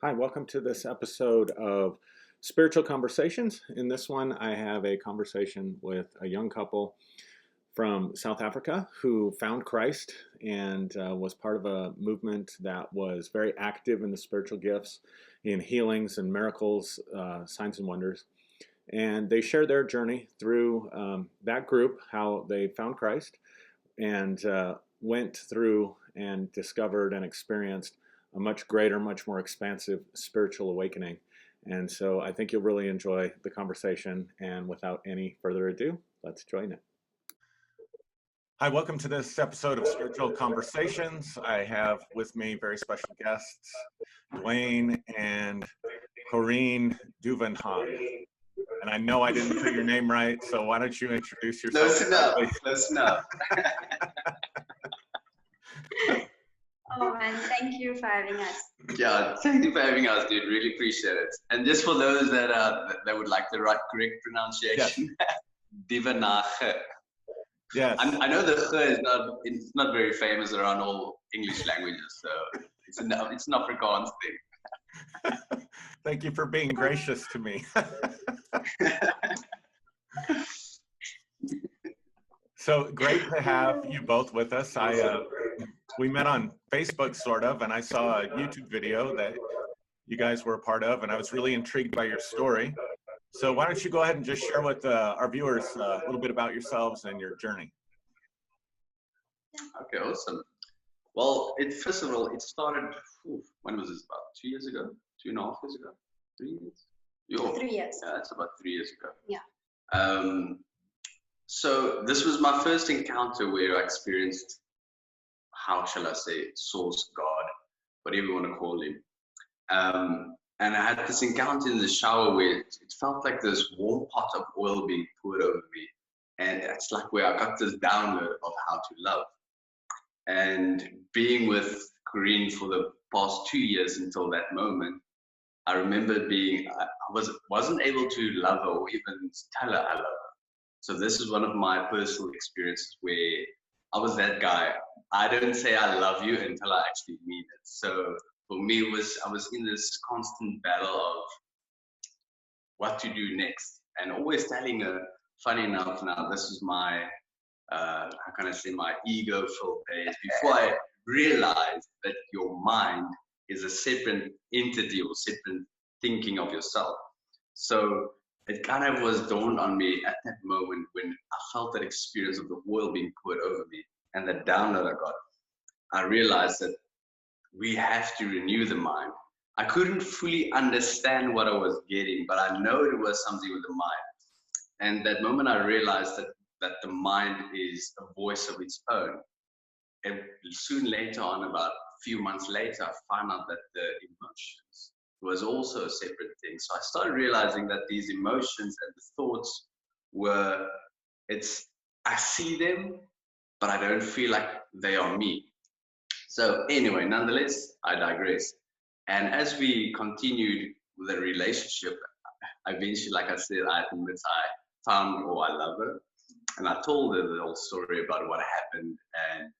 Hi, welcome to this episode of Spiritual Conversations. In this one, I have a conversation with a young couple from South Africa who found Christ and was part of a movement that was very active in the spiritual gifts, in healings and miracles, signs and wonders. And they share their journey through that group, how they found Christ, and went through and discovered and experienced a much greater, much more expansive spiritual awakening. And so I think you'll really enjoy the conversation. And without any further ado, let's join it. Hi, welcome to this episode of Spiritual Conversations. I have with me very special guests, Dwayne and Coreen Duvenhage. And I know I didn't say your name right, so why don't you introduce yourself? Close enough, close enough. Oh man, thank you for having us. Yeah, thank you for having us, dude. Really appreciate it. And just for those that would like the correct pronunciation, yes. Duvenhage. Yes. I know the it's not very famous around all English languages, so it's an Afrikaans thing. Thank you for being gracious to me. So great to have you both with us. We met on Facebook, sort of, and I saw a YouTube video that you guys were a part of, and I was really intrigued by your story. So why don't you go ahead and just share with our viewers a little bit about yourselves and your journey. Okay, awesome. Well, first of all, it started, when was this, about 2 years ago? 2.5 years ago? 3 years? 3 years. Yeah, that's about 3 years ago. Yeah. So this was my first encounter where I experienced, how shall I say, source, God, whatever you want to call him. And I had this encounter in the shower where it felt like this warm pot of oil being poured over me. And it's like where I got this download of how to love. And being with Coreen for the past 2 years until that moment, I remember I wasn't able to love her or even tell her I love her. So this is one of my personal experiences where I was that guy. I don't say I love you until I actually mean it. So for me, I was in this constant battle of what to do next, and always telling her, funny enough, now this is my, how can I say, my ego-filled days, before I realized that your mind is a separate entity or separate thinking of yourself. So it kind of was dawned on me at that moment when I felt that experience of the oil being poured over me and the download I got. I realized that we have to renew the mind. I couldn't fully understand what I was getting, but I know it was something with the mind. And that moment I realized that the mind is a voice of its own. And soon later on, about a few months later, I found out that the emotions was also a separate thing. So I started realizing that these emotions and the thoughts I see them, but I don't feel like they are me. So anyway, nonetheless, I digress. And as we continued with the relationship, eventually, like I said, I admit I found, I love her. And I told her the whole story about what happened. And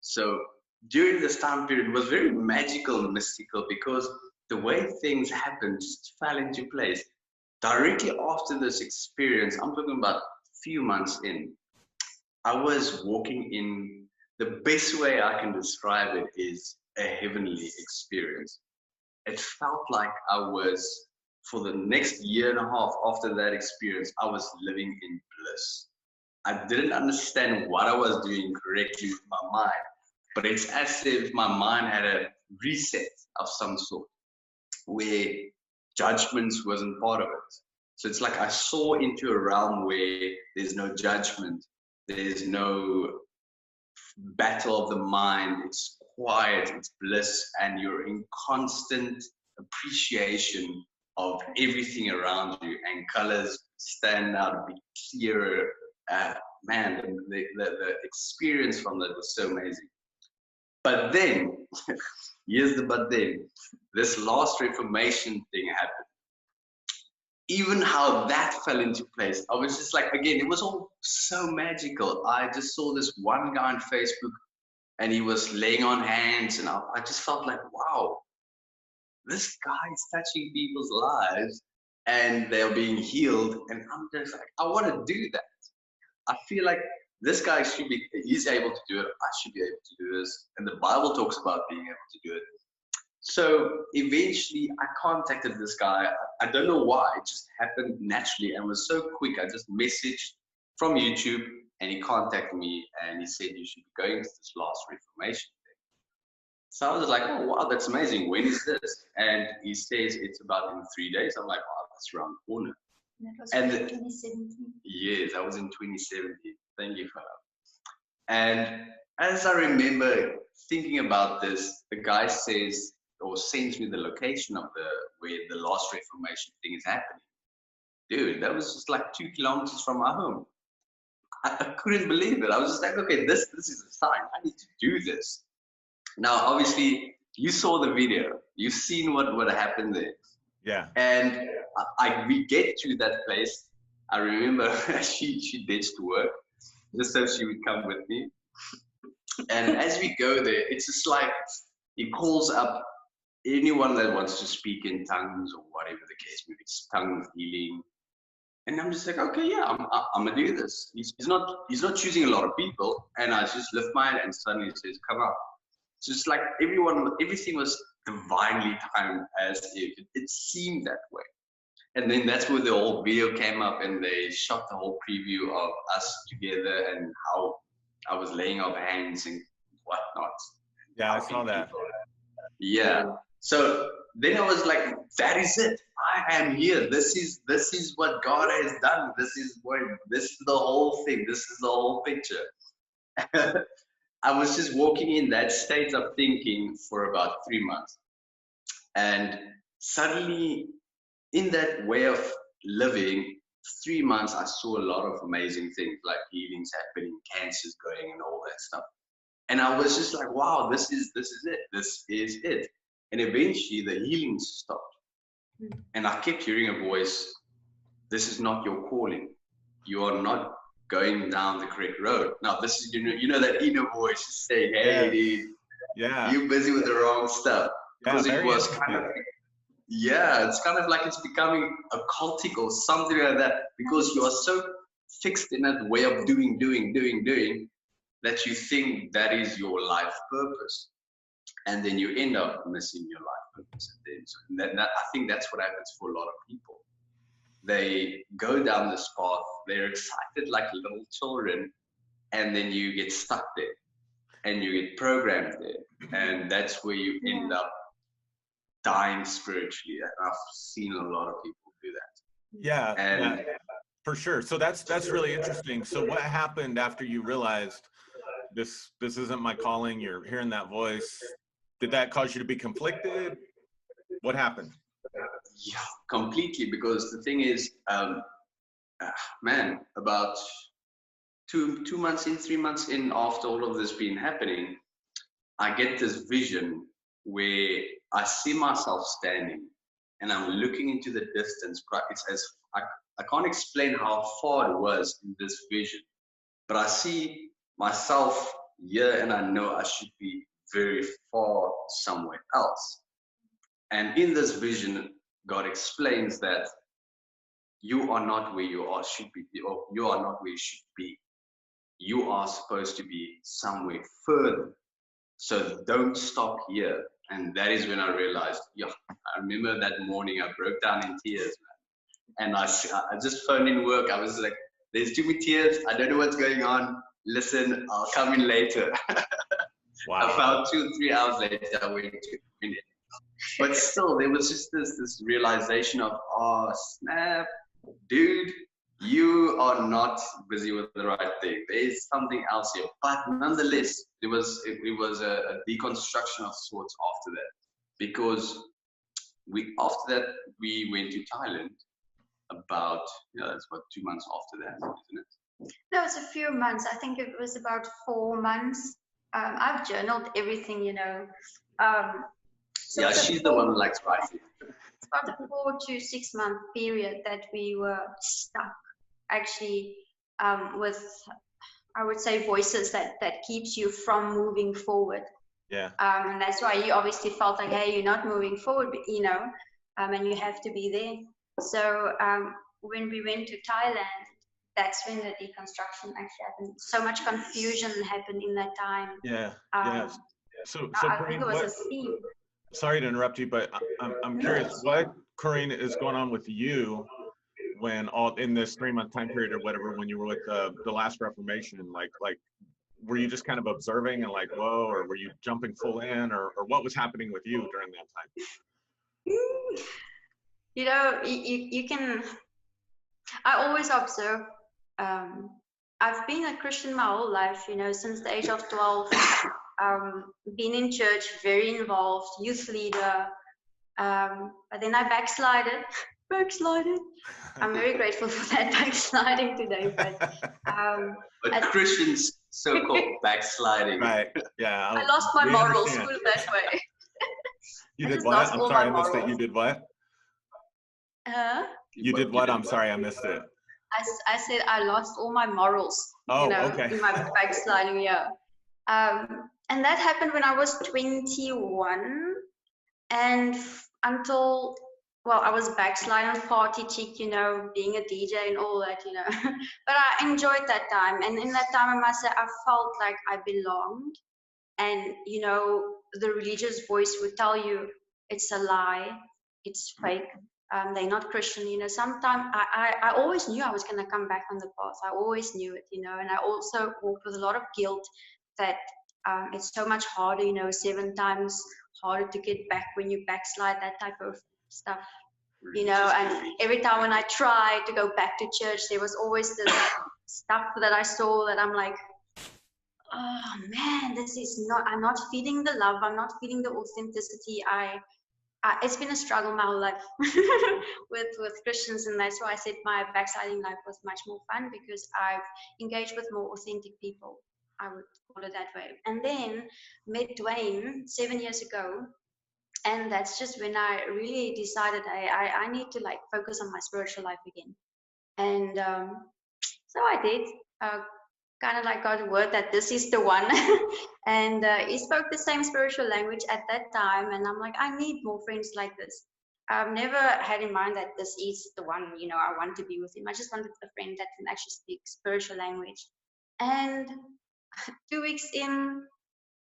so during this time period, it was very magical and mystical because the way things happened just fell into place. Directly after this experience, I'm talking about a few months in, I was walking in, the best way I can describe it is a heavenly experience. It felt like I was, for the next year and a half after that experience, I was living in bliss. I didn't understand what I was doing correctly with my mind, but it's as if my mind had a reset of some sort where judgments wasn't part of it. So it's like I saw into a realm where there's no judgment, there's no battle of the mind, it's quiet, it's bliss, and you're in constant appreciation of everything around you, and colors stand out a bit clearer. Man, the experience from that was so amazing. But then, here's the but then, this last Reformation thing happened. Even how that fell into place, I was just like, again, it was all so magical. I just saw this one guy on Facebook and he was laying on hands, and I just felt like, wow, this guy is touching people's lives and they're being healed. And I'm just like, I want to do that. I feel like this guy he's able to do it. I should be able to do this. And the Bible talks about being able to do it. So eventually I contacted this guy. I don't know why, it just happened naturally and was so quick. I just messaged from YouTube and he contacted me and he said, you should be going to this last Reformation thing. So I was like, oh wow, that's amazing. When is this? And he says it's about in 3 days. I'm like, wow, that's around the corner. That was And 2017. yes, I was in 2017. Thank you for that. And as I remember thinking about this, the guy says, or sends me the location of where the last Reformation thing is happening. Dude, that was just like 2 kilometers from my home. I couldn't believe it. I was just like, okay, this is a sign. I need to do this. Now, obviously, you saw the video. You've seen what happened there. Yeah. And we get to that place. I remember she ditched work just so she would come with me. And as we go there, it's just like he calls up anyone that wants to speak in tongues or whatever the case may be, tongue healing. And I'm just like, okay, yeah, I'm gonna do this. He's not choosing a lot of people, and I just lift my hand and suddenly he says, come up. It's just like everything was divinely timed, as if it seemed that way. And then that's where the whole video came up, and they shot the whole preview of us together and how I was laying off hands and whatnot. Yeah, I saw that. Yeah. So then I was like, that is it. I am here. This is what God has done. This is the whole thing. This is the whole picture. I was just walking in that state of thinking for about 3 months. And suddenly in that way of living, 3 months, I saw a lot of amazing things like healings happening, cancers going and all that stuff. And I was just like, wow, this is it. This is it. And eventually the healings stopped. And I kept hearing a voice, this is not your calling. You are not going down the correct road. Now this is, you know that inner voice is saying, hey, dude, you're busy with the wrong stuff. Because it was kind of, it's kind of like it's becoming occultic or something like that, because you are so fixed in that way of doing, that you think that is your life purpose. And then you end up missing your life purpose. And then I think that's what happens for a lot of people. They go down this path, they're excited like little children, and then you get stuck there and you get programmed there. And that's where you end up dying spiritually. And I've seen a lot of people do that. Yeah, for sure. So that's really interesting. So what happened after you realized this isn't my calling? You're hearing that voice. Did that cause you to be conflicted? What happened? Yeah, completely. Because the thing is, man, about two months in, 3 months in, after all of this being happening, I get this vision where I see myself standing and I'm looking into the distance. It's as I can't explain how far it was in this vision, but I see myself here and I know I should be very far somewhere else. And in this vision, God explains that you are not where you should be, or you are not where you should be. You are supposed to be somewhere further. So don't stop here. And that is when I realized, I remember that morning I broke down in tears, man. And I just phoned in work. I was like, there's too many tears. I don't know what's going on. Listen, I'll come in later. Wow. About 2 or 3 hours later, I went to minute. But still, there was just this realization of, oh, snap, dude, you are not busy with the right thing. There is something else here. But nonetheless, it was a deconstruction of sorts after that. Because after that, we went to Thailand about, that's about 2 months after that, isn't it? No, it's a few months. I think it was about 4 months. I've journaled everything, So yeah, she's the one who likes writing. It's about a 4 to 6 month period that we were stuck, actually, with, I would say, voices that keeps you from moving forward. Yeah. And that's why you obviously felt like, hey, you're not moving forward, you know, and you have to be there. So when we went to Thailand, that's when the deconstruction actually happened. So much confusion happened in that time. Yeah. Um, Yeah. So I think Coreen, it was a theme. sorry to interrupt you, but I'm curious what, Coreen, is going on with you when all in this 3-month time period or whatever, when you were with the last Reformation, like were you just kind of observing and like, whoa, or were you jumping full in, or what was happening with you during that time? You know, you can, I always observe. I've been a Christian my whole life, you know, since the age of 12. Been in church, very involved, youth leader. But then I backslided. Backslided. I'm very grateful for that backsliding today. But Christians so-called backsliding. Right. Yeah. I lost my morals, understand. put it that way. You I did just what? lost I'm all sorry, my I missed it. morals. You did what? You did what? I'm sorry, I missed it. I said I lost all my morals, Oh, you know, okay. in my backsliding, yeah. And that happened when I was 21, and until, well, I was backsliding, party chick, you know, being a DJ and all that, you know. But I enjoyed that time, and in that time, I must say, I felt like I belonged. And you know, the religious voice would tell you it's a lie, it's fake, they're not Christian, you know. Sometimes I always knew I was going to come back on the path. I always knew it, you know. And I also walked with a lot of guilt that it's so much harder, you know, 7 times harder to get back when you backslide, that type of stuff, you know. And every time when I tried to go back to church, there was always this stuff that I saw that I'm like, oh man, this is not, I'm not feeling the love, I'm not feeling the authenticity. It's been a struggle my whole life with Christians, and that's why I said my backsliding life was much more fun, because I've engaged with more authentic people, I would call it that way. And then met Dwayne 7 years ago, and that's just when I really decided I need to like focus on my spiritual life again. And so I did. Kind of like got a word that this is the one. And he spoke the same spiritual language at that time, and I'm like, I need more friends like this. I've never had in mind that this is the one, you know, I want to be with him. I just wanted a friend that can actually speak spiritual language. And 2 weeks in,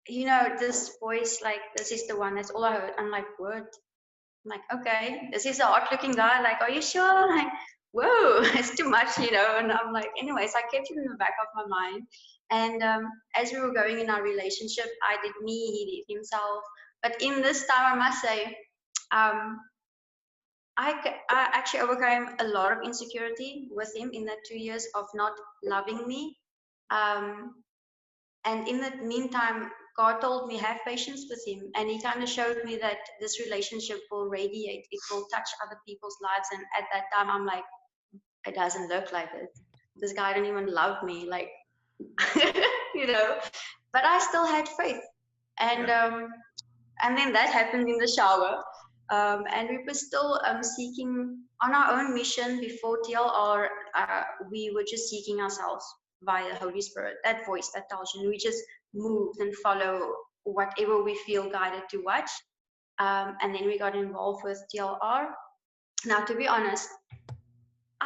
you know, this voice, like, this is the one, that's all I heard. I'm like, what? I'm like, okay, this is a hot looking guy, like, are you sure? Like, whoa, it's too much, you know. And I'm like, anyways, I kept it in the back of my mind. And as we were going in our relationship, I did me, he did himself. But in this time, I must say, I actually overcame a lot of insecurity with him in that 2 years of not loving me. And in the meantime, God told me, have patience with him. And he kind of showed me that this relationship will radiate, it will touch other people's lives. And at that time, I'm like, it doesn't look like it. This guy didn't even love me, like, you know. But I still had faith. And then that happened in the shower. And we were still seeking on our own mission before TLR. We were just seeking ourselves by the Holy Spirit, that voice that tells you. And we just moved and follow whatever we feel guided to watch. And then we got involved with TLR. Now, to be honest,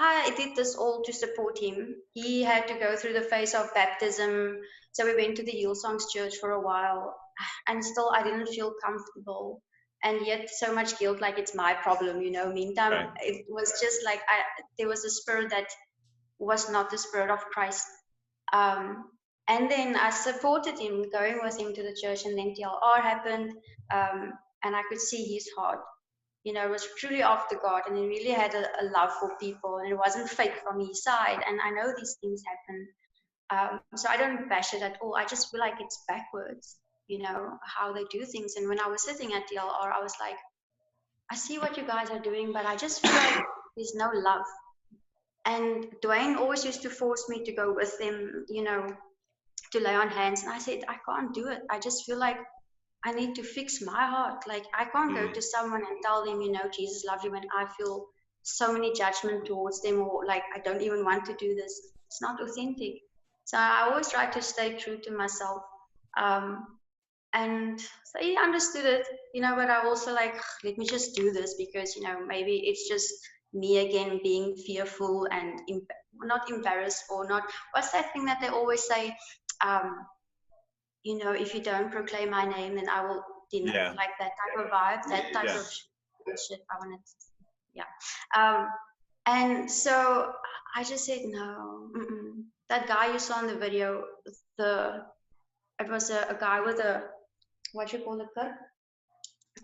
I did this all to support him. He had to go through the phase of baptism. So we went to the Hillsongs Church for a while, and still I didn't feel comfortable. And yet so much guilt, like it's my problem, you know. Meantime, right. It was just like there was a spirit that was not the spirit of Christ. And then I supported him, going with him to the church, and then TLR happened, and I could see his heart. You know, it was truly after God, and he really had a love for people, and it wasn't fake from his side. And I know these things happen, so I don't bash it at all. I just feel like it's backwards, you know, how they do things. And when I was sitting at TLR, I was like, I see what you guys are doing, but I just feel like there's no love. And Dwayne always used to force me to go with them, you know, to lay on hands. And I said, I can't do it. I just feel like I need to fix my heart. Like, I can't go to someone and tell them, you know, Jesus loves you, when I feel so many judgment towards them, or like, I don't even want to do this. It's not authentic. So I always try to stay true to myself. And so he understood it, you know, but I also like, let me just do this because, you know, maybe it's just me again being fearful and not embarrassed or not. What's that thing that they always say? You know, if you don't proclaim my name, then I will, you know, Yeah. like that type of vibe, that type Yeah. of shit. I wanted, yeah. And so I just said no. That guy you saw in the video, it was a guy with a, what you call it,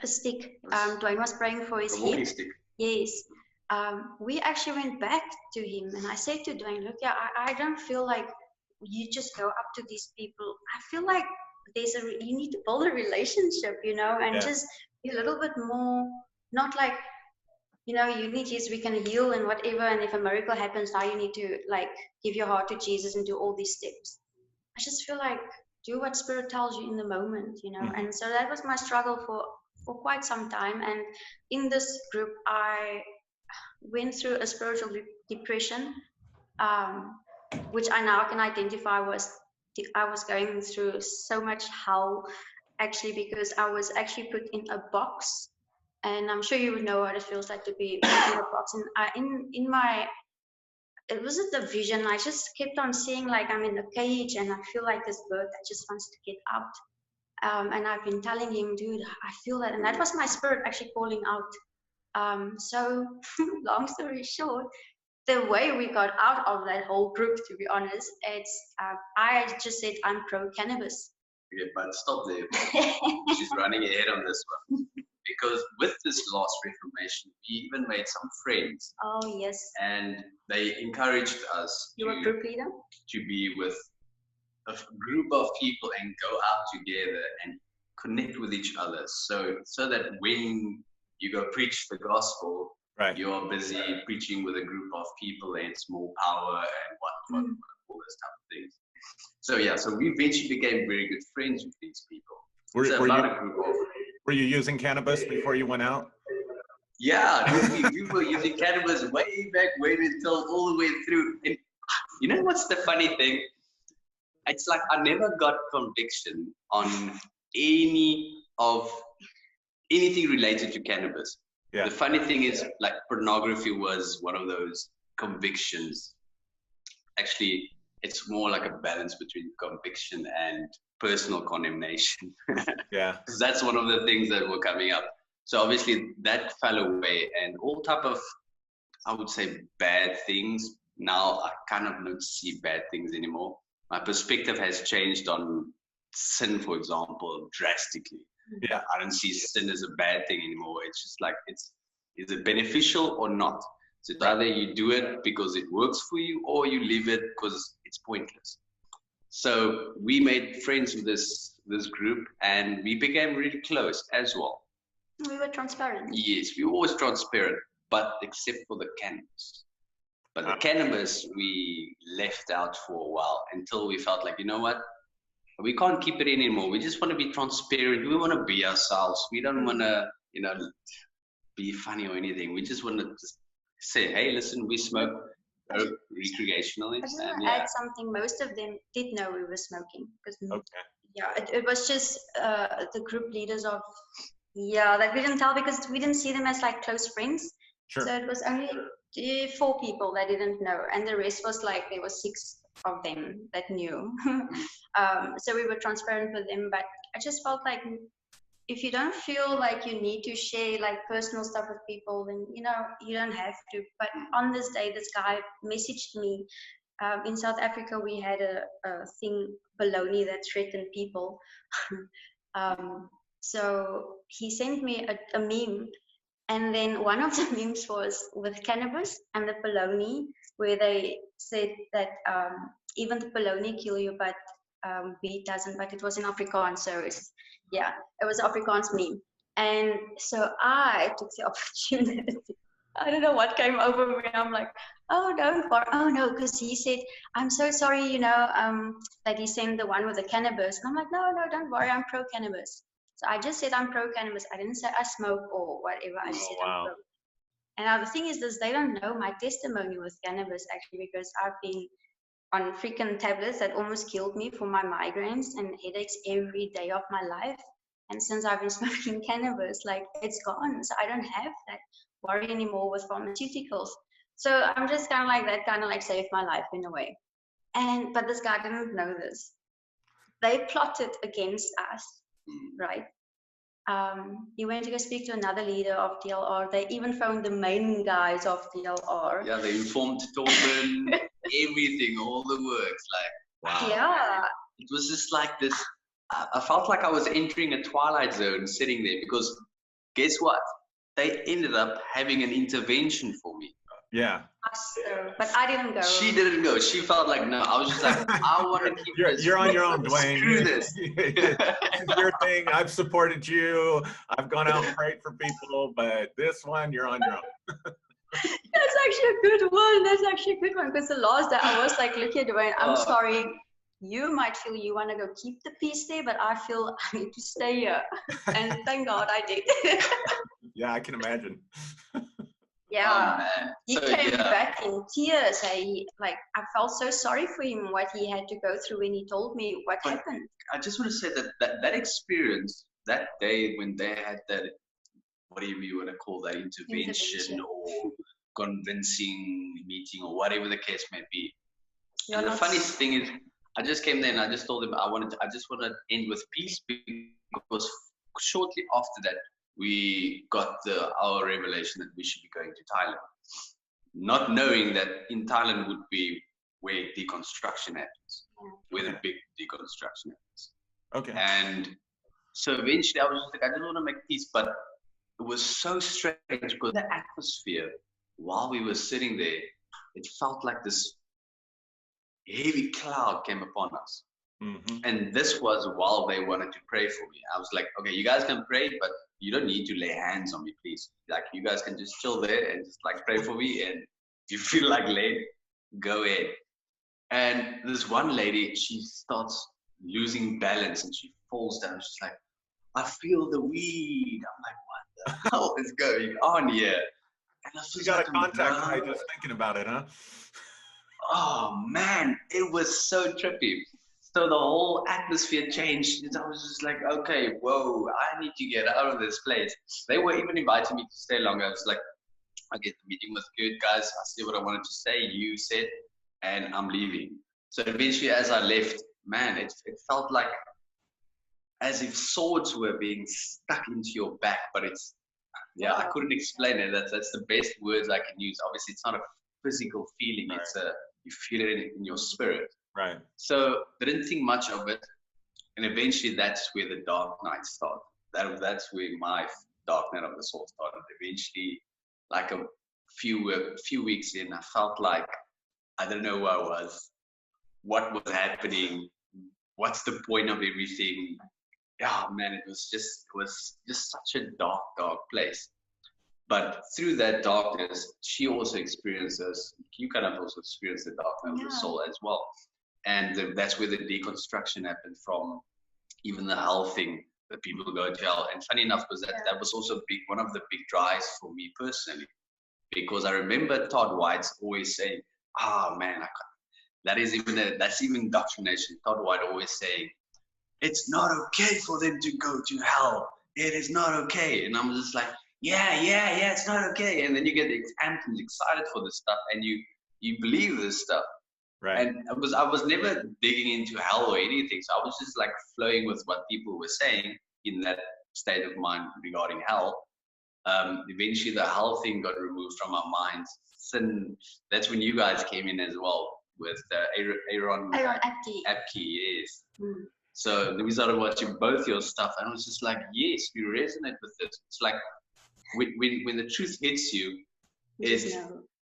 a stick. Dwayne was praying for his A walking head. stick. Yes. We actually went back to him and I said to Dwayne, look, yeah, I don't feel like you just go up to these people. I feel like you need to build a relationship, you know, and just be a little bit more, not like, you know, you need Jesus, we can heal and whatever. And if a miracle happens, now you need to like give your heart to Jesus and do all these steps. I just feel like do what Spirit tells you in the moment, you know. And so that was my struggle for quite some time. And in this group, I went through a spiritual depression, which I now can identify I was going through so much hell, actually, because I was actually put in a box. And I'm sure you would know what it feels like to be put in a box. And in my, it wasn't the vision. I just kept on seeing like I'm in a cage and I feel like this bird that just wants to get out. And I've been telling him, dude, I feel that. And that was my spirit actually calling out. So long story short, the way we got out of that whole group, to be honest, it's I just said I'm pro cannabis. Okay, but stop there. She's running ahead on this one. Because with this last Reformation, we even made some friends. Oh, yes. And they encouraged us you were group leader? To be with a group of people and go out together and connect with each other. So that when you go preach the gospel, right, you're busy preaching with a group of people and it's more power and what all those type of things. So yeah, so we eventually became very good friends with these people. Were you using cannabis before you went out? Yeah, we were using cannabis way back when until all the way through. And you know what's the funny thing? It's like I never got conviction on anything related to cannabis. Yeah. The funny thing is, like, pornography was one of those convictions. Actually, it's more like a balance between conviction and personal condemnation. Yeah. Because that's one of the things that were coming up. So obviously that fell away, and all type of, I would say, bad things. Now I kind of don't see bad things anymore. My perspective has changed on sin, for example, drastically. Yeah. I don't see sin as a bad thing anymore. It's just like, is it beneficial or not? So it's either you do it because it works for you, or you leave it because it's pointless. So we made friends with this group, and we became really close as well. We were transparent. Yes, we were always transparent, but except for the cannabis. But the cannabis we left out for a while until we felt like, you know what? We can't keep it in anymore. We just want to be transparent. We want to be ourselves. We don't want to, be funny or anything. We just want to just say, hey, listen, we smoke recreationally. I just want to add something. Most of them did know we were smoking. It was just the group leaders of, that we didn't tell because we didn't see them as like close friends. Sure. So it was only 4 people that didn't know, and the rest was like, there were 6 of them that knew. So we were transparent with them, but I just felt like if you don't feel like you need to share like personal stuff with people, then you don't have to. But on this day, this guy messaged me. In South Africa, we had a thing, baloney, that threatened people. So he sent me a meme, and then one of the memes was with cannabis and the baloney, where they said that even the baloney kill you, but weed doesn't. But it was in Afrikaans, so it was Afrikaans meme. And so I took the opportunity. I don't know what came over me. I'm like, oh, don't worry. Oh, no, because he said, I'm so sorry, that he sent the one with the cannabis. And I'm like, no, don't worry. I'm pro-cannabis. So I just said I'm pro-cannabis. I didn't say I smoke or whatever. I just said I'm pro. And now the thing is this, they don't know my testimony with cannabis, actually, because I've been on freaking tablets that almost killed me for my migraines and headaches every day of my life. And since I've been smoking cannabis, like it's gone. So I don't have that worry anymore with pharmaceuticals. So I'm just kind of like that, kind of like saved my life in a way. But this guy didn't know this. They plotted against us, right? He went to go speak to another leader of DLR. They even phoned the main guys of DLR. Yeah, they informed Torben, everything, all the works. Like, wow. Yeah. It was just like this. I felt like I was entering a twilight zone sitting there, because guess what? They ended up having an intervention for me. Yeah. But I didn't go. She didn't go. She felt like, no. I was just like, I want to keep this. You're on your own, Dwayne. Screw this. It's your thing. I've supported you. I've gone out and prayed for people, but this one, you're on your own. That's actually a good one. That's actually a good one, because the last day I was like, look here, Dwayne, I'm sorry. You might feel you want to go keep the peace there, but I feel I need to stay here. And thank God I did. Yeah, I can imagine. Yeah, he came back in tears. I felt so sorry for him, what he had to go through when he told me what happened. I just want to say that experience, that day when they had that, whatever you want to call that, intervention or convincing meeting or whatever the case may be. And the funniest thing is, I just came there and I just told him I just want to end with peace, because shortly after that, we got our revelation that we should be going to Thailand, not knowing that in Thailand would be where deconstruction happens, where the big deconstruction happens. Okay. And so eventually I was just like, I just want to make peace, but it was so strange because the atmosphere while we were sitting there, it felt like this heavy cloud came upon us. Mm-hmm. And this was while they wanted to pray for me. I was like, okay, you guys can pray, but you don't need to lay hands on me, please. Like, you guys can just chill there and just like pray for me. And if you feel like laying, go ahead. And this one lady, she starts losing balance and she falls down. She's like, I feel the weed. I'm like, what the hell is going on here? And I You got a contact high just thinking about it, huh? Oh man, it was so trippy. So the whole atmosphere changed. I was just like, okay, whoa, I need to get out of this place. They were even inviting me to stay longer. I was like, okay, the meeting was good, guys. I said what I wanted to say. You said, and I'm leaving. So eventually, as I left, man, it felt like as if swords were being stuck into your back. But I couldn't explain it. That's the best words I can use. Obviously, it's not a physical feeling. Right. It's you feel it in your spirit. Right. So didn't think much of it, and eventually that's where the dark night started. That's where my dark night of the soul started. Eventually, like a few weeks in, I felt like I don't know who I was, what was happening, what's the point of everything. Yeah, man, it was just such a dark place. But through that darkness, she also experiences. You kind of also experience the dark night of the soul as well. And that's where the deconstruction happened from, even the hell thing, that people go to hell. And funny enough, because that was also one of the big drives for me personally, because I remember Todd White's always saying, "Oh man, that's even indoctrination." Todd White always saying, "It's not okay for them to go to hell. It is not okay." And I'm just like, yeah, it's not okay. And then you get amped and excited for this stuff, and you believe this stuff. Right. And I was never digging into hell or anything. So I was just like flowing with what people were saying in that state of mind regarding hell. Eventually the hell thing got removed from our minds. Sin, that's when you guys came in as well with Aaron Apke, yes. Mm. So we started watching both your stuff, and I was just like, yes, we resonate with this. It's like when the truth hits you,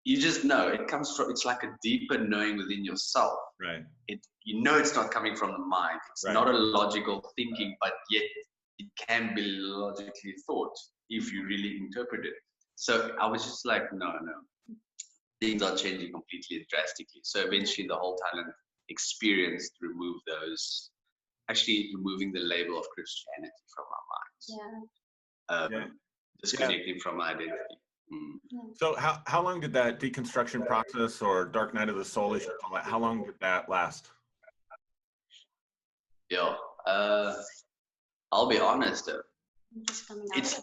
you just know it comes from. It's like a deeper knowing within yourself. Right. It's not coming from the mind. It's not a logical thinking, but yet it can be logically thought if you really interpret it. So I was just like, no, things are changing completely and drastically. So eventually, the whole Thailand experience removed removing the label of Christianity from our minds. Disconnecting from identity. So how long did that deconstruction process or dark night of the soul, as you call it, how long did that last? Yeah, I'll be honest. It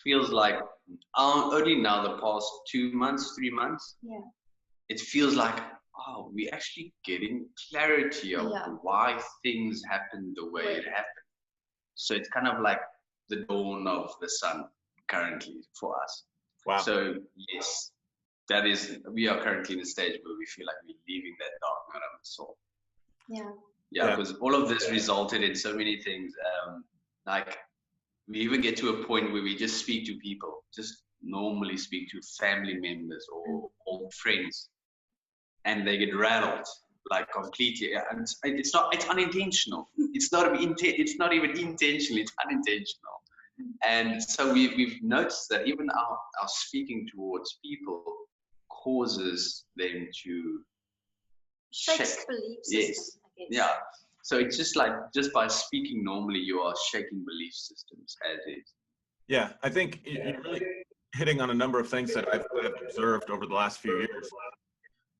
feels like only now the past 2 months, 3 months. Yeah. It feels like, oh, we're actually getting clarity of why things happen the way it happened. So it's kind of like the dawn of the sun currently for us. Wow. So yes, we are currently in a stage where we feel like we're leaving that dark night of the soul. Yeah. Yeah, because all of this resulted in so many things. Like we even get to a point where we just speak to people, just normally speak to family members or old friends, and they get rattled like completely. And it's unintentional. It's not even intentional. It's unintentional. And so we've noticed that even our speaking towards people causes them to shake belief systems. Yes. Yeah. So it's just by speaking normally, you are shaking belief systems as is. Yeah, I think you're really hitting on a number of things that I've observed over the last few years.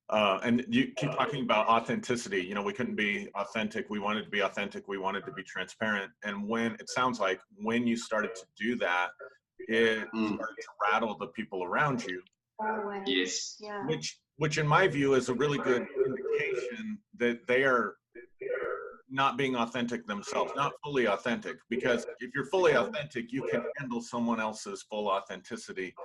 And you keep talking about authenticity. You know, we couldn't be authentic. We wanted to be authentic. We wanted to be transparent. And it sounds like when you started to do that, it started to rattle the people around you. Always. Yes. Yeah. Which in my view is a really good indication that they are not being authentic themselves, not fully authentic. Because if you're fully authentic, you can handle someone else's full authenticity,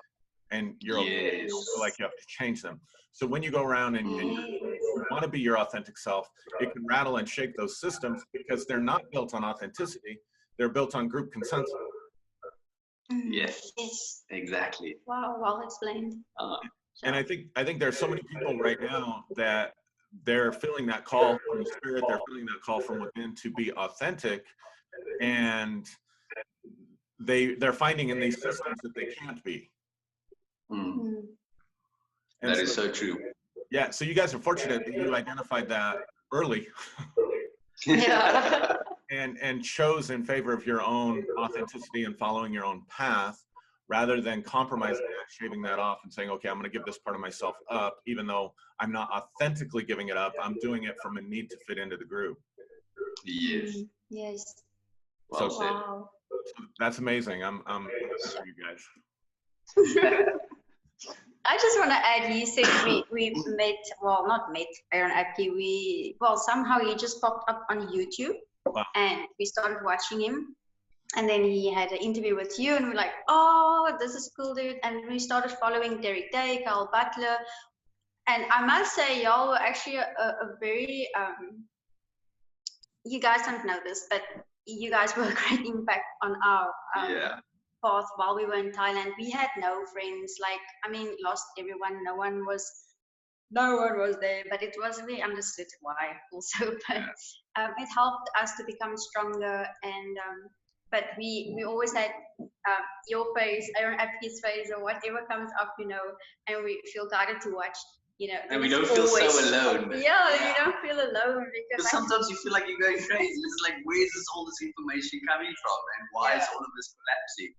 and you're okay. You don't feel like you have to change them. So when you go around and you want to be your authentic self, it can rattle and shake those systems because they're not built on authenticity. They're built on group consensus. Yes, exactly. Wow, well explained. And I think there's so many people right now that they're feeling that call from the spirit, they're feeling that call from within to be authentic, and they're finding in these systems that they can't be. That is so true. Yeah, so you guys are fortunate that you identified that early. Yeah. and chose in favor of your own authenticity and following your own path, rather than compromising that, shaving that off and saying, okay, I'm going to give this part of myself up, even though I'm not authentically giving it up. I'm doing it from a need to fit into the group. Yes. Yes. Well said. Wow. So that's amazing. I'm proud of you guys. I just want to add, you said we met, well, not met, Aaron Apke, somehow he just popped up on YouTube. Wow. And we started watching him. And then he had an interview with you, and we're like, oh, this is cool, dude. And we started following Derek Day, Carl Butler. And I must say, y'all were actually a very, you guys don't know this, but you guys were a great impact on our path while we were in Thailand. We had no friends, lost everyone. No one was there, but it was, we understood why also. But it helped us to become stronger. And but we always had your face, Aaron Apke's face, or whatever comes up, and we feel guided to watch, and we don't feel so alone. Yeah, you don't feel alone, because sometimes you feel like you're going crazy. It's like, where is all this information coming from, and why is all of this collapsing?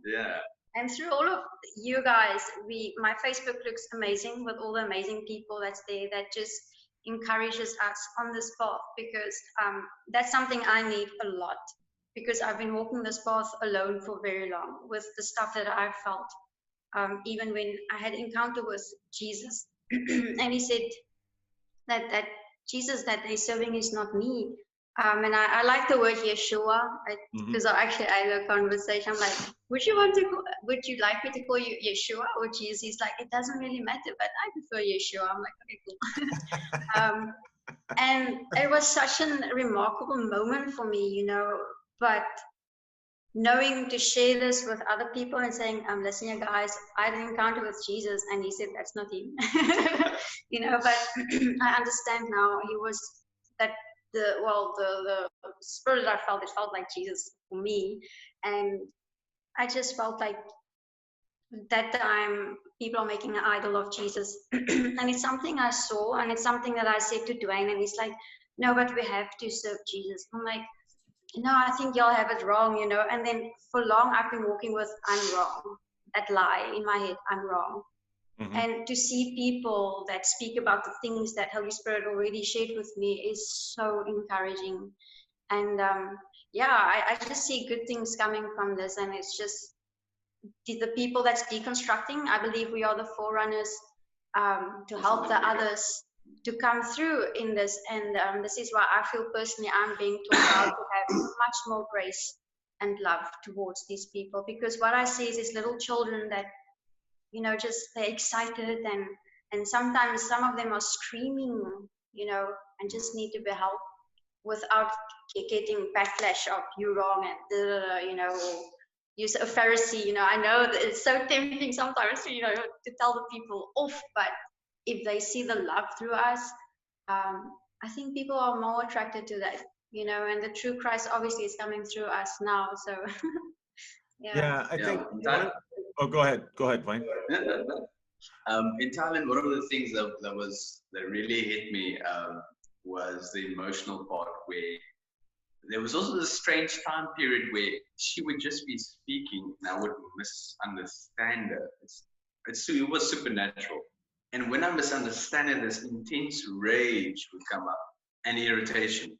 Yeah. And through all of you guys, my Facebook looks amazing with all the amazing people that's there that just encourages us on this path, because that's something I need a lot, because I've been walking this path alone for very long with the stuff that I've felt. Even when I had encounter with Jesus, and he said that Jesus that they're serving is not me. And I like the word Yeshua, because I actually had a conversation. I'm like, would you like me to call you Yeshua or Jesus? He's like, it doesn't really matter, but I prefer Yeshua. I'm like, okay, cool. And it was such a remarkable moment for me, but knowing to share this with other people and saying, listen, you guys, I had an encounter with Jesus, and he said that's not him. But I understand now. He was that the spirit I felt, it felt like Jesus for me. And I just felt like that time people are making an idol of Jesus. And it's something I saw, and it's something that I said to Dwayne, and he's like, no, but we have to serve Jesus. I'm like, no, I think y'all have it wrong, And then for long I've been walking with, I'm wrong. that lie in my head, I'm wrong. Mm-hmm. And to see people that speak about the things that Holy Spirit already shared with me is so encouraging. And yeah, I just see good things coming from this. And it's just the people that's deconstructing, I believe we are the forerunners to help the others to come through in this. And this is why I feel personally I'm being taught how to have much more grace and love towards these people. Because what I see is these little children that, you know, just they're excited, and sometimes some of them are screaming, you know, and just need to be helped without getting backlash of you wrong and you know, use a Pharisee. You know, I know that it's so tempting sometimes, you know, to tell the people off, but if they see the love through us, I think people are more attracted to that, you know, and the true Christ obviously is coming through us now. So Yeah, I think. Oh, go ahead, Dwayne. In Thailand, one of the things that really hit me was the emotional part, where there was also this strange time period where she would just be speaking and I would misunderstand her. It was supernatural. And when I misunderstand her, this intense rage would come up and irritation.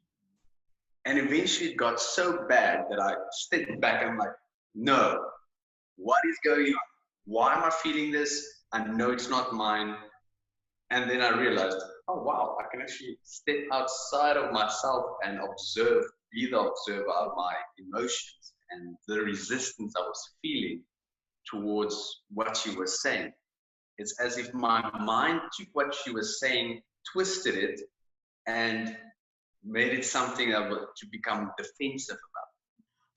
And eventually it got so bad that I stepped back and I'm like, no, what is going on? Why am I feeling this? I know it's not mine. And then I realized, oh wow, I can actually step outside of myself and be the observer of my emotions and the resistance I was feeling towards what she was saying. It's as if my mind took what she was saying, twisted it, and made it something to become defensive about.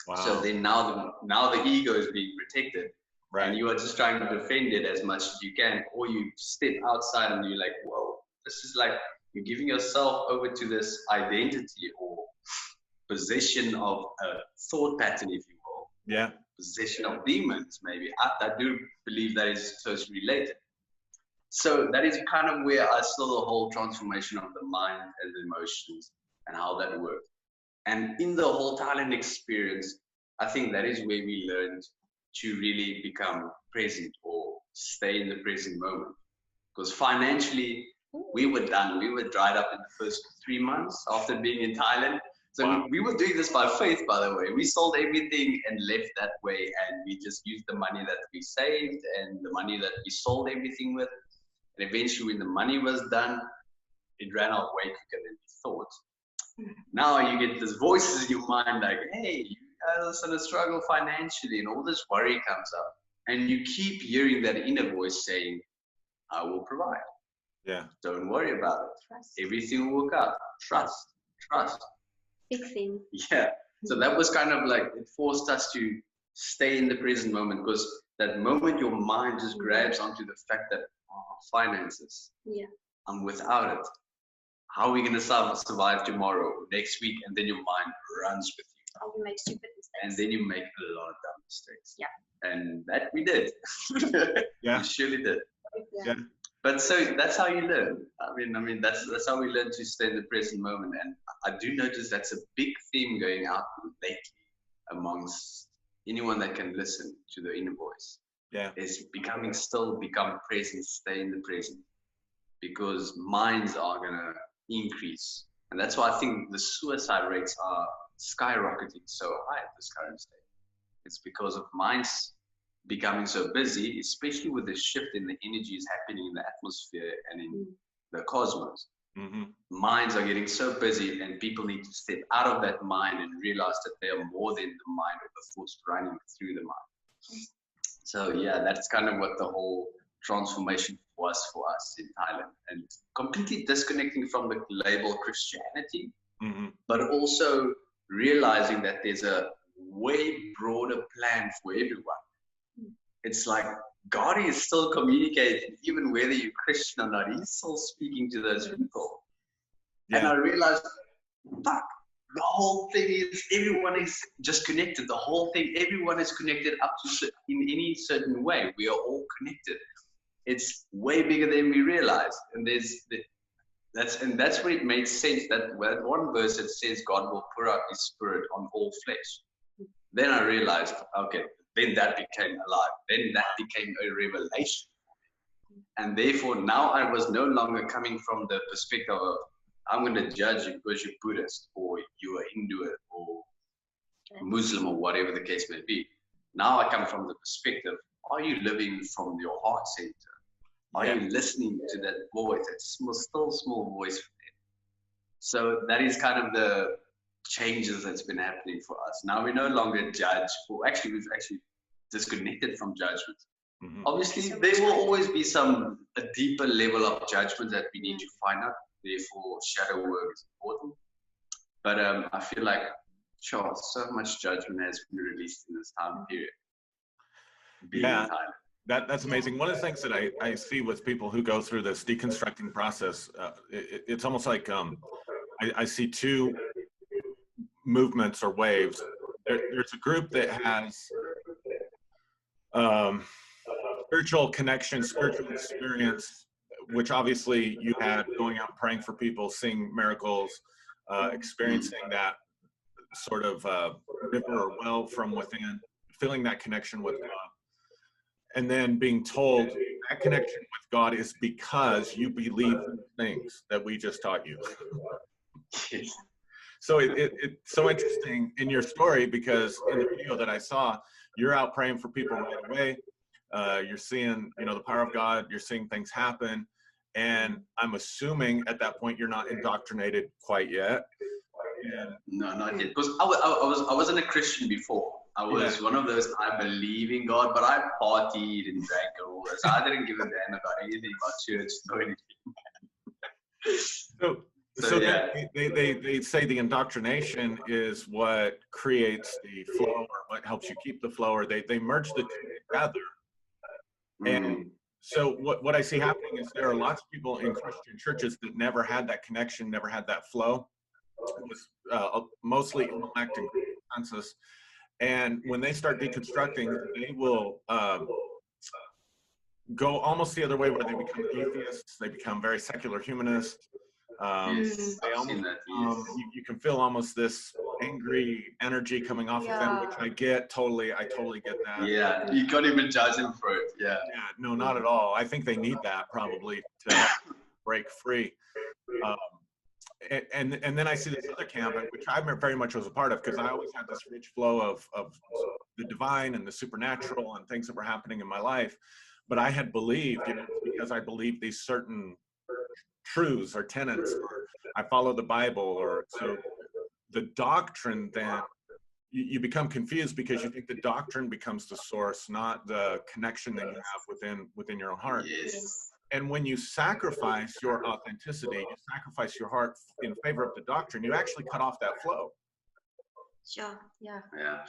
Wow. So then now the ego is being protected. Right. And you are just trying to defend it as much as you can, or you step outside and you're like, whoa, this is like you're giving yourself over to this identity or possession of a thought pattern, if you will. Yeah. Possession of demons, maybe. I do believe that is closely related. So that is kind of where I saw the whole transformation of the mind and the emotions and how that worked. And in the whole Thailand experience, I think that is where we learned to really become present or stay in the present moment. Because financially, we were done. We were dried up in the first 3 months after being in Thailand. So wow. we were doing this by faith, by the way. We sold everything and left that way. And we just used the money that we saved and the money that we sold everything with. And eventually, when the money was done, it ran out way quicker than we thought. Now you get these voices in your mind like, hey, you guys are going to struggle financially, and all this worry comes up. And you keep hearing that inner voice saying, I will provide. Yeah. Don't worry about it. Trust. Everything will work out. Trust. Big thing. Yeah. So that was kind of like, it forced us to stay in the present moment, because that moment your mind just grabs onto the fact that finances. Yeah. I'm without it. How are we going to survive tomorrow, next week? And then your mind runs with you. Oh, you make stupid mistakes. And then you make a lot of dumb mistakes. Yeah. And that we did. Yeah. We surely did. Yeah. But so that's how you learn. I mean that's how we learn to stay in the present moment. And I do notice that's a big theme going out lately amongst anyone that can listen to the inner voice. Yeah. Is become present, stay in the present. Because minds are gonna increase. And that's why I think the suicide rates are skyrocketing so high at this current state. It's because of minds becoming so busy, especially with the shift in the energies happening in the atmosphere and in the cosmos. Mm-hmm. Minds are getting so busy, and people need to step out of that mind and realize that they are more than the mind or the thoughts running through the mind. So yeah, that's kind of what the whole transformation was for us in Thailand, and completely disconnecting from the label Christianity, but also realizing that there's a way broader plan for everyone. It's like God is still communicating, even whether you're Christian or not. He's still speaking to those people. Yeah. And I realized, fuck, the whole thing is everyone is just connected. The whole thing, everyone is connected up to in any certain way. We are all connected. It's way bigger than we realize. And that's where it made sense that one verse that says God will pour out his spirit on all flesh. Then I realized, okay, the then that became alive. Then that became a revelation. And therefore, now I was no longer coming from the perspective of, I'm going to judge you because you're Buddhist or you're Hindu or Muslim or whatever the case may be. Now I come from the perspective, are you living from your heart center? Are you listening to that voice, that still small voice? So that is kind of the changes that's been happening for us. Now we no longer judge, or actually we've actually disconnected from judgment. Obviously, there will always be a deeper level of judgment that we need to find out. Therefore, shadow work is important. But I feel like, sure, so much judgment has been released in this time period. Yeah, that's amazing. One of the things that I see with people who go through this deconstructing process, it's almost like I see two movements or waves. There's a group that has spiritual connection, spiritual experience, which obviously you had going out praying for people, seeing miracles, experiencing that sort of river or well from within, feeling that connection with God. And then being told that connection with God is because you believe things that we just taught you. So it's so interesting in your story, because in the video that I saw, you're out praying for people right away. You're seeing, the power of God. You're seeing things happen. And I'm assuming at that point you're not indoctrinated quite yet. And no, not yet. Because I wasn't a Christian before. I was one of those, I believe in God, but I partied and drank and all this. I didn't give a damn about anything about church or anything. So yeah. They say the indoctrination is what creates the flow, or what helps you keep the flow, or they merge the two together. And so what I see happening is there are lots of people in Christian churches that never had that connection, never had that flow. It was mostly intellect and consensus. And when they start deconstructing, they will go almost the other way, where they become atheists. They become very secular humanists. They almost, you can feel almost this angry energy coming off of them, which I totally get that. Yeah, you can't even judge them for it. Yeah, no, not at all. I think they need that probably to break free. And then I see this other camp, which I very much was a part of, because I always had this rich flow of the divine and the supernatural and things that were happening in my life. But I had believed, because I believed these certain truths or tenets, or I follow the Bible, or so the doctrine, then you become confused, because you think the doctrine becomes the source, not the connection that you have within your own heart. Yes. And when you sacrifice your authenticity, you sacrifice your heart in favor of the doctrine, you actually cut off that flow. Sure. Yeah.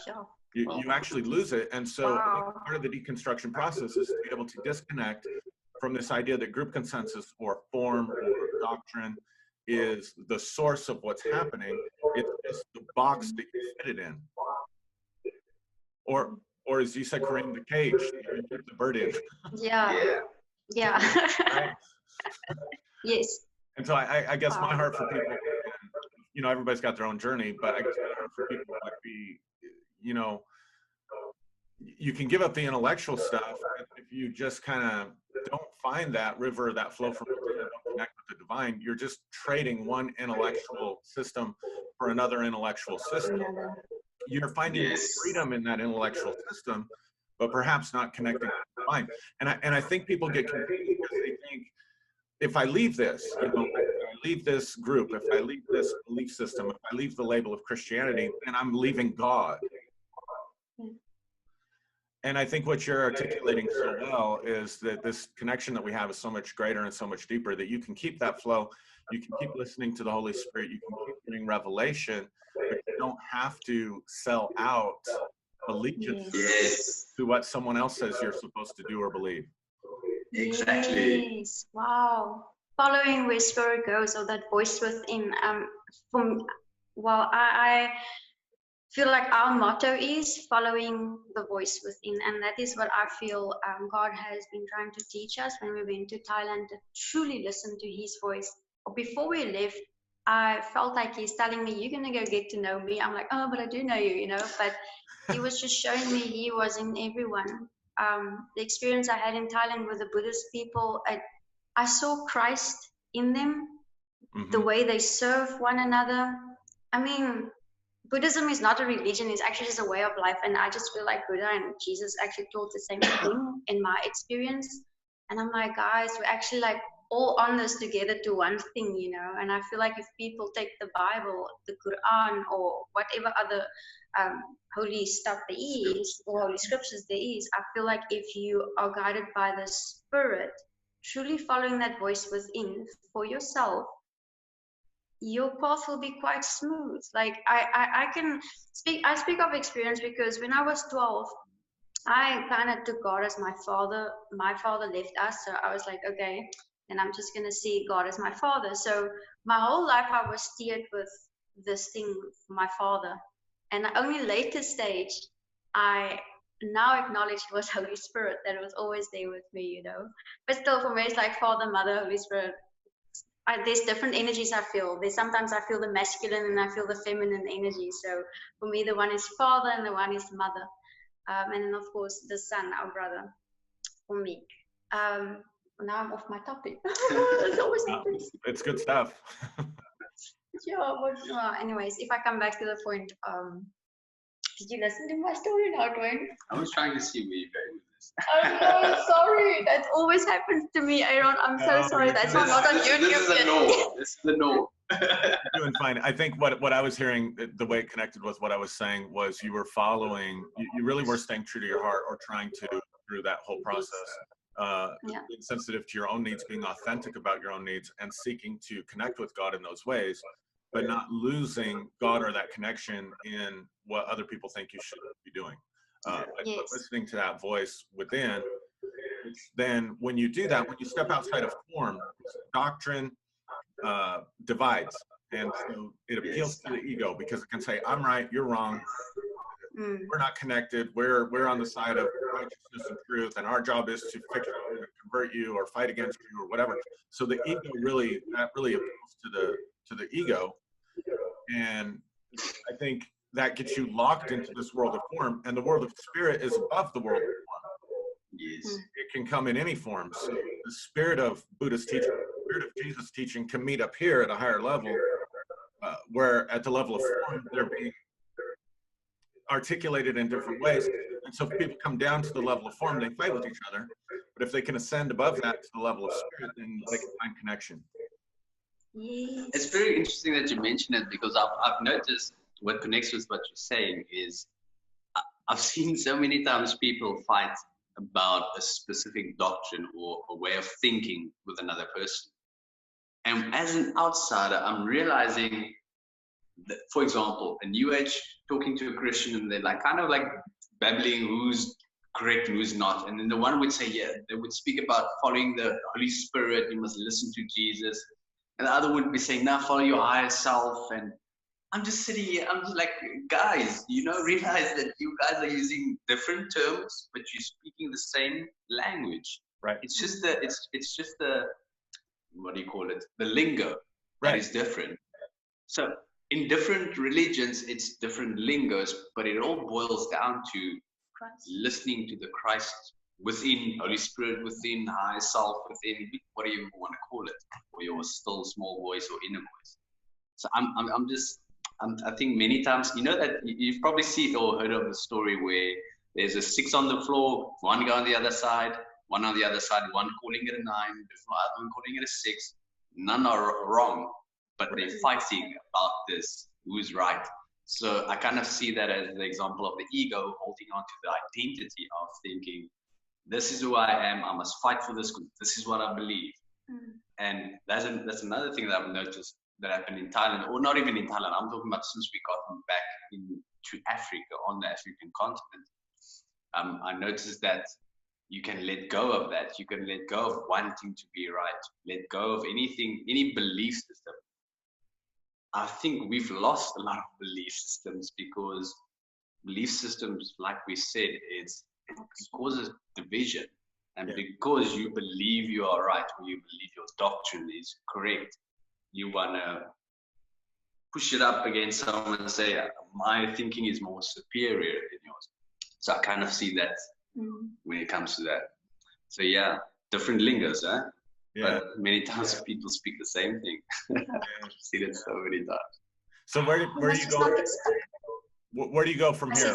Sure. You actually lose it. And so I think part of the deconstruction process is to be able to disconnect from this idea that group consensus or form or doctrine is the source of what's happening. It's just the box that you fit it in. Or as you said, Coreen, the cage that you keep the bird in. Yeah. Right? Yes. And so I guess my heart for people, everybody's got their own journey, but I guess my heart for people would be, you can give up the intellectual stuff if you just kind of don't find that river, that flow from within, don't connect with the divine. You're just trading one intellectual system for another intellectual system. You're finding freedom in that intellectual system, but perhaps not connecting with the divine. And I think people get confused, because they think, if I leave this, if I leave this group, if I leave this belief system, if I leave the label of Christianity, then I'm leaving God. And I think what you're articulating so well is that this connection that we have is so much greater and so much deeper, that you can keep that flow, you can keep listening to the Holy Spirit, you can keep getting revelation, but you don't have to sell out allegiance to what someone else says you're supposed to do or believe. Exactly. Yes. Wow. Following where spirit goes, or that voice within. I feel like our motto is following the voice within, and that is what I feel God has been trying to teach us when we went to Thailand, to truly listen to his voice. Before we left, I felt like he's telling me, you're going to go get to know me. I'm like, oh, but I do know you, but he was just showing me he was in everyone. The experience I had in Thailand with the Buddhist people, I saw Christ in them, the way they serve one another. I mean, Buddhism is not a religion, it's actually just a way of life. And I just feel like Buddha and Jesus actually taught the same thing in my experience. And I'm like, guys, we're actually like all on this together to one thing, you know. And I feel like if people take the Bible, the Quran, or whatever other holy stuff there is, or holy scriptures there is, I feel like if you are guided by the Spirit, truly following that voice within for yourself, your path will be quite smooth. Like I can speak, I speak of experience because when I was 12, I kind of took God as my father. My father left us, so I was like, okay, then I'm just gonna see God as my father. So my whole life I was steered with this thing, my father. And only later stage, I now acknowledge it was Holy Spirit that was always there with me, you know. But still, for me, it's like Father, Mother, Holy Spirit. There's different energies I feel. There's sometimes I feel the masculine and I feel the feminine energy. So for me, the one is father and the one is mother. And then of course the son, our brother, for me. Now I'm off my topic. It's always it's good stuff. Yeah, but anyways, if I come back to the point, did you listen to my story now, Dwayne? I was trying to see where you're going with this. Oh no, sorry. That always happens to me, Aaron. I'm so sorry. That's why I'm not on YouTube. This is the norm. This is the norm. Doing fine. I think what I was hearing, the way it connected with what I was saying, was you were following, you really were staying true to your heart, or trying to, through that whole process, being sensitive to your own needs, being authentic about your own needs, and seeking to connect with God in those ways, but not losing God or that connection in what other people think you should be doing. But listening to that voice within, then when you do that, when you step outside of form, doctrine divides. And so it appeals to the ego, because it can say, I'm right, you're wrong. We're not connected. We're on the side of righteousness and truth, and our job is to fix you, convert you, or fight against you, or whatever. So the ego really appeals to the ego, and I think that gets you locked into this world of form, and the world of spirit is above the world of form. Yes. It can come in any form. So the spirit of Buddha's teaching, the spirit of Jesus' teaching, can meet up here at a higher level, where at the level of form they're being articulated in different ways. And so if people come down to the level of form, they fight with each other. But if they can ascend above that to the level of spirit, then they can find connection. It's very interesting that you mention it, because I've noticed what connects with what you're saying is I've seen so many times people fight about a specific doctrine or a way of thinking with another person. And as an outsider, I'm realizing that, for example, a New Age talking to a Christian, and they're like kind of like babbling who's correct and who's not. And then the one would say, yeah, they would speak about following the Holy Spirit, you must listen to Jesus. And the other would be saying, now follow your higher self. And I'm just sitting here, I'm just like, guys, realize that you guys are using different terms, but you're speaking the same language. Right. It's just the what do you call it? The lingo that is different. So in different religions, it's different lingos, but it all boils down to Christ. Listening to the Christ within, Holy Spirit within, higher self within, whatever you want to call it, or your still small voice or inner voice. So I think many times, that you've probably seen or heard of the story where there's a 6 on the floor, one guy on the other side, one on the other side, one calling it a 9, the other one calling it a 6. None are wrong, but they're fighting about this, who's right. So I kind of see that as the example of the ego holding on to the identity of thinking, this is who I am, I must fight for this, this is what I believe. And that's another thing that I've noticed that happened in Thailand, or not even in Thailand, I'm talking about since we got back to Africa, on the African continent. I noticed that you can let go of that. You can let go of wanting to be right, let go of anything, any belief system. I think we've lost a lot of belief systems, because belief systems, like we said, it causes division. And because you believe you are right, or you believe your doctrine is correct, you want to push it up against someone and say, my thinking is more superior than yours. So I kind of see that when it comes to that. So yeah, different lingos, huh? Yeah. But many times people speak the same thing. I've seen it so many times. So where do you go? Where do you go from here?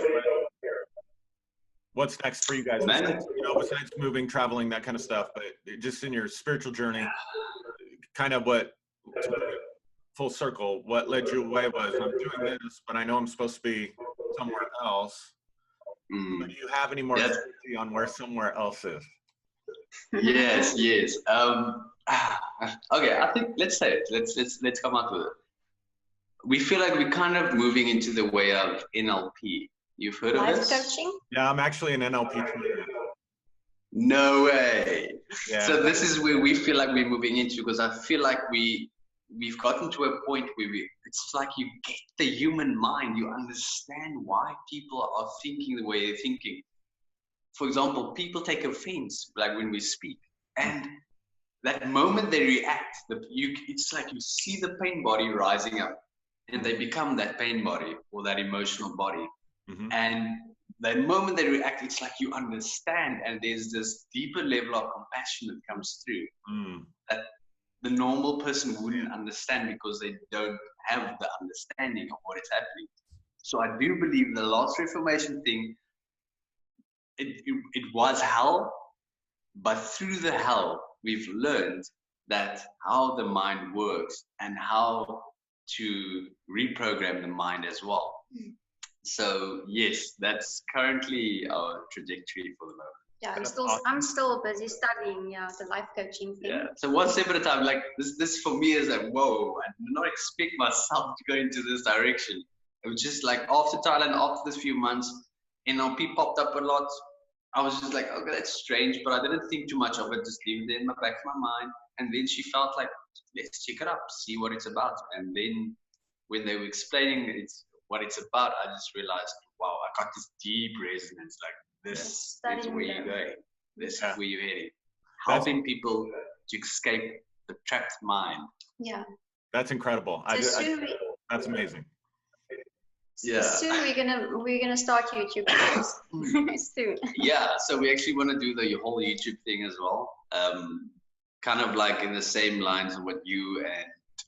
What's next for you guys? Besides, besides moving, traveling, that kind of stuff, but just in your spiritual journey, kind of what, full circle, what led you away was, I'm doing this, but I know I'm supposed to be somewhere else. But do you have any more clarity on where somewhere else is? Yes. Okay, I think let's say it. Let's come out with it. We feel like we're kind of moving into the way of NLP. You've heard of this? Life coaching? Yeah, I'm actually an NLP trainer. No way. Yeah. So this is where we feel like we're moving into, because I feel like we've gotten to a point where it's like you get the human mind, you understand why people are thinking the way they're thinking. For example, people take offense like when we speak, and that moment they react, it's like you see the pain body rising up, and they become that pain body or that emotional body. And the moment they react, it's like you understand, and there's this deeper level of compassion that comes through that the normal person wouldn't understand, because they don't have the understanding of what is happening. So I do believe the last Reformation thing, it was hell, but through the hell, we've learned that how the mind works and how to reprogram the mind as well. So yes, that's currently our trajectory for the moment. Yeah, I'm still busy studying the life coaching thing. Yeah. So one step at a time. Like this for me is like, whoa, I did not expect myself to go into this direction. It was just like after Thailand, after this few months, NLP popped up a lot. I was just like, okay, that's strange, but I didn't think too much of it. Just leave it in the back of my mind. And then she felt like, let's check it up, see what it's about. And then when they were explaining what it's about, I just realized, wow, I got this deep resonance. Like this is where you're going. This is where you're heading. Helping people to escape the trapped mind. Yeah. That's incredible. That's amazing. Yeah. Soon we're gonna start YouTube videos. Soon. Yeah. So we actually want to do the whole YouTube thing as well. Kind of like in the same lines of what you and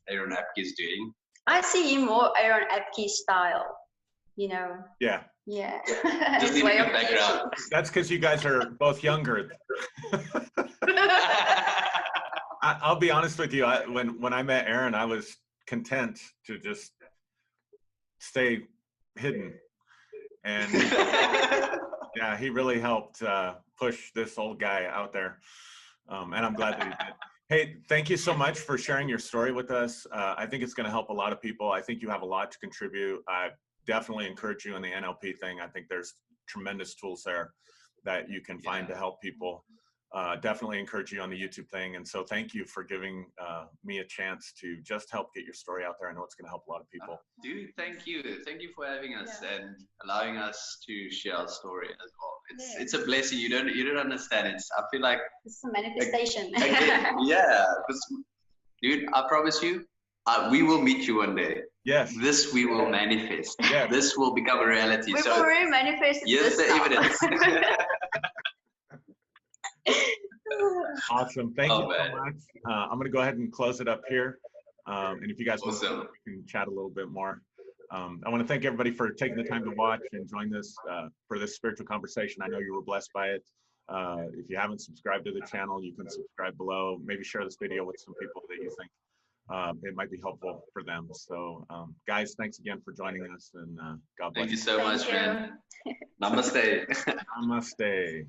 Aaron Apke is doing. I see you more Aaron Apke style, Yeah. Yeah. Just need a good background. That's because you guys are both younger. I'll be honest with you. When I met Aaron, I was content to just stay hidden, and yeah, he really helped push this old guy out there, and I'm glad that he did. Hey, thank you so much for sharing your story with us. I think it's going to help a lot of people. I think you have a lot to contribute. I definitely encourage you in the NLP thing. I think there's tremendous tools there that you can find to help people. Definitely encourage you on the YouTube thing. And so thank you for giving me a chance to just help get your story out there. I know it's going to help a lot of people. Dude, thank you. Thank you for having us and allowing us to share our story as well. It's a blessing. You don't understand it. I feel like it's a manifestation. Yeah, because dude, I promise you, we will meet you one day. Yes. This we will manifest. Yeah. This will become a reality. We've already manifested. Here's the evidence. Awesome. Thank you so much. I'm going to go ahead and close it up here. And if you guys want to, we can chat a little bit more. I want to thank everybody for taking the time to watch and join this for this spiritual conversation. I know you were blessed by it. If you haven't subscribed to the channel, you can subscribe below. Maybe share this video with some people that you think it might be helpful for them. So guys, thanks again for joining us, and God bless. Thank you so much, man. Namaste. Namaste.